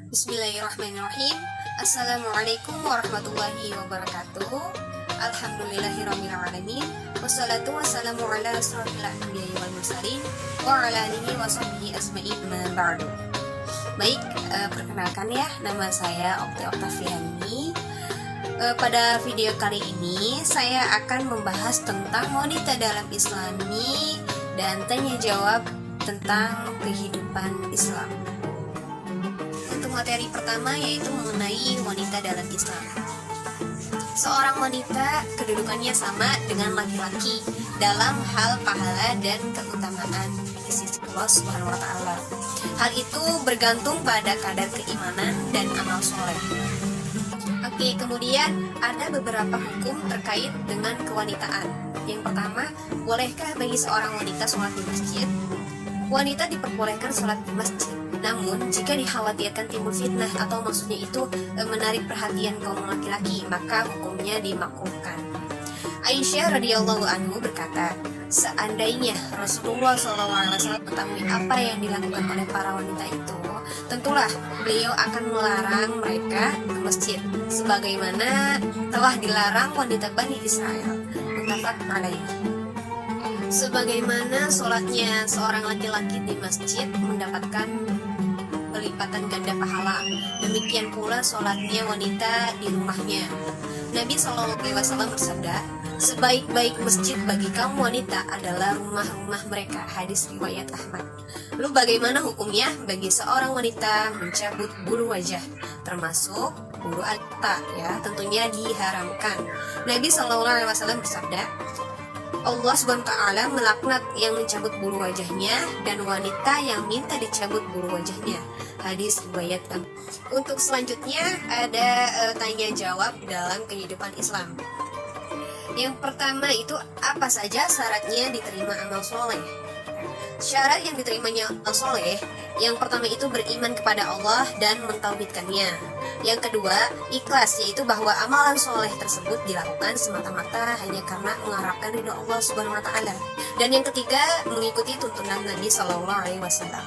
Bismillahirrahmanirrahim. Assalamualaikum warahmatullahi wabarakatuh. Alhamdulillahirrahmanirrahim. Wassalatu wassalamu ala asrafil anbiya'i wal mursalin wa ala alihi wa sahbihi asma'in ma ba'du. Baik, perkenalkan ya, nama saya Okti Oktaviani. Pada video kali ini saya akan membahas tentang wanita dalam Islami dan tanya jawab tentang kehidupan Islam. Untuk materi pertama yaitu mengenai wanita dalam Islam. Seorang wanita kedudukannya sama dengan laki-laki dalam hal pahala dan keutamaan di sisi Allah Subhanahu wa taala. Hal itu bergantung pada kadar keimanan dan amal soleh. Oke, kemudian ada beberapa hukum terkait dengan kewanitaan. Yang pertama, bolehkah bagi seorang wanita sholat di masjid? Wanita diperbolehkan sholat di masjid. Namun, jika dikhawatirkan timbul fitnah atau maksudnya itu menarik perhatian kaum laki-laki, maka hukumnya dimakruhkan. Aisyah radhiyallahu anhu berkata, seandainya Rasulullah SAW mengetahui apa yang dilakukan oleh para wanita itu, tentulah beliau akan melarang mereka ke masjid, sebagaimana telah dilarang wanita Bani Israel. Muttafaq alaih. Sebagaimana sholatnya seorang laki-laki di masjid mendapatkan pelipatan ganda pahala, demikian pula sholatnya wanita di rumahnya. Nabi SAW bersabda, sebaik-baik masjid bagi kaum wanita adalah rumah-rumah mereka. Hadis riwayat Ahmad. Lalu bagaimana hukumnya bagi seorang wanita mencabut bulu wajah, termasuk bulu alta? Ya, tentunya diharamkan. Nabi SAW bersabda, Allah SWT melaknat yang mencabut bulu wajahnya dan wanita yang minta dicabut bulu wajahnya. Hadis riwayat. Untuk selanjutnya ada tanya jawab dalam kehidupan Islam. Yang pertama itu apa saja syaratnya diterima amal soleh? Syarat yang diterimanya amal soleh, yang pertama itu beriman kepada Allah dan mentauhidkannya. Yang kedua, ikhlas, yaitu bahwa amalan soleh tersebut dilakukan semata-mata hanya karena mengharapkan ridho Allah Subhanahu wa taala. Dan yang ketiga, mengikuti tuntunan Nabi Shallallahu alaihi wasallam.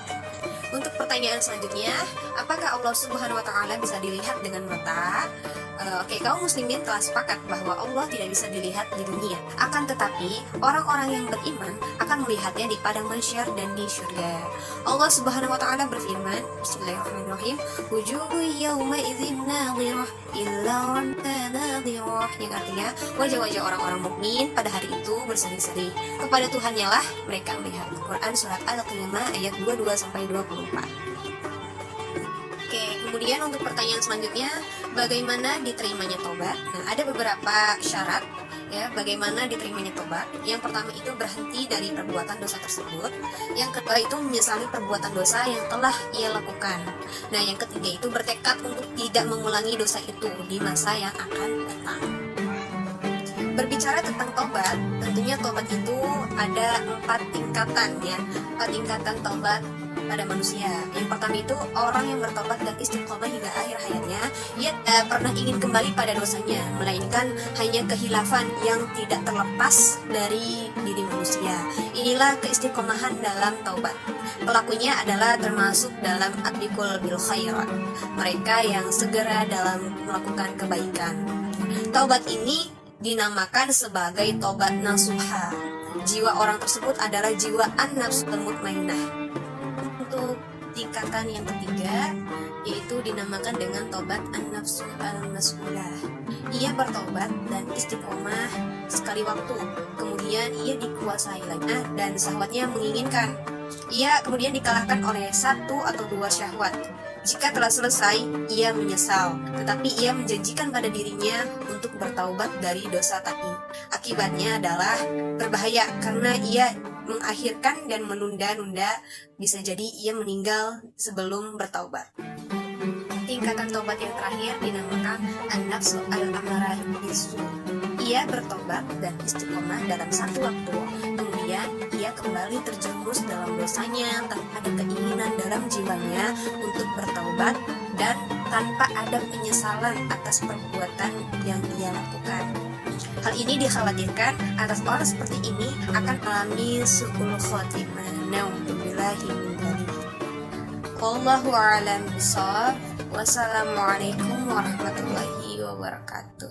Untuk pertanyaan selanjutnya, apakah Allah Subhanahu wa taala bisa dilihat dengan mata? Oke, kaum muslimin telah sepakat bahwa Allah tidak bisa dilihat di dunia. Akan tetapi, orang-orang yang beriman akan melihatnya di padang mahsyar dan di surga. Allah Subhanahu wa taala berfirman, Bismillahirrahmanirrahim, wujuhu yawma idzin nadhirah illa rabbana nadhirah, yang artinya wajah-wajah orang-orang mukmin pada hari itu berseri-seri. Kepada Tuhannya lah mereka melihat. Quran surat Al-Qiyamah ayat 22 sampai 24. Oke, kemudian untuk pertanyaan selanjutnya, bagaimana diterimanya tobat? Nah, ada beberapa syarat ya, bagaimana diterimanya tobat. Yang pertama itu berhenti dari perbuatan dosa tersebut. Yang kedua itu menyesali perbuatan dosa yang telah ia lakukan. Nah, yang ketiga itu bertekad untuk tidak mengulangi dosa itu di masa yang akan datang. Berbicara tentang tobat, tentunya tobat itu ada 4 tingkatan ya, 4 tingkatan tobat pada manusia. Yang pertama itu orang yang bertobat dan istiqomah hingga akhir hayatnya, ia tidak pernah ingin kembali pada dosanya, melainkan hanya kehilafan yang tidak terlepas dari diri manusia. Inilah keistiqomahan dalam taubat. Pelakunya adalah termasuk dalam abiqul bil khairat, mereka yang segera dalam melakukan kebaikan. Taubat ini dinamakan sebagai taubat nasuha. Jiwa orang tersebut adalah jiwa an-nafsul mutmainnah. Untuk tingkatan yang ketiga yaitu dinamakan dengan tobat an-nafsu al-mas'ulah. Ia bertobat dan istiqomah sekali waktu, kemudian ia dikuasai lagi dan syahwatnya menginginkan. Ia kemudian dikalahkan oleh 1 atau 2 syahwat. Jika telah selesai, ia menyesal, tetapi ia menjanjikan pada dirinya untuk bertaubat dari dosa tadi. Akibatnya adalah berbahaya karena ia mengakhirkan dan menunda-nunda, bisa jadi ia meninggal sebelum bertaubat. Tingkatan taubat yang terakhir dinamakan an-nafsu al-amarah bisu. Ia bertobat dan istiqomah dalam 1 waktu, kemudian ia kembali terjerumus dalam dosanya tanpa ada keinginan dalam jiwanya untuk bertaubat dan tanpa ada penyesalan atas perbuatan yang ia lakukan. Hal ini dikhawatirkan atas orang seperti ini akan mengalami su'ul khotimah. Na'udzubillahi min dzalik. Wallahu a'lam bishawab. Wassalamualaikum warahmatullahi wabarakatuh.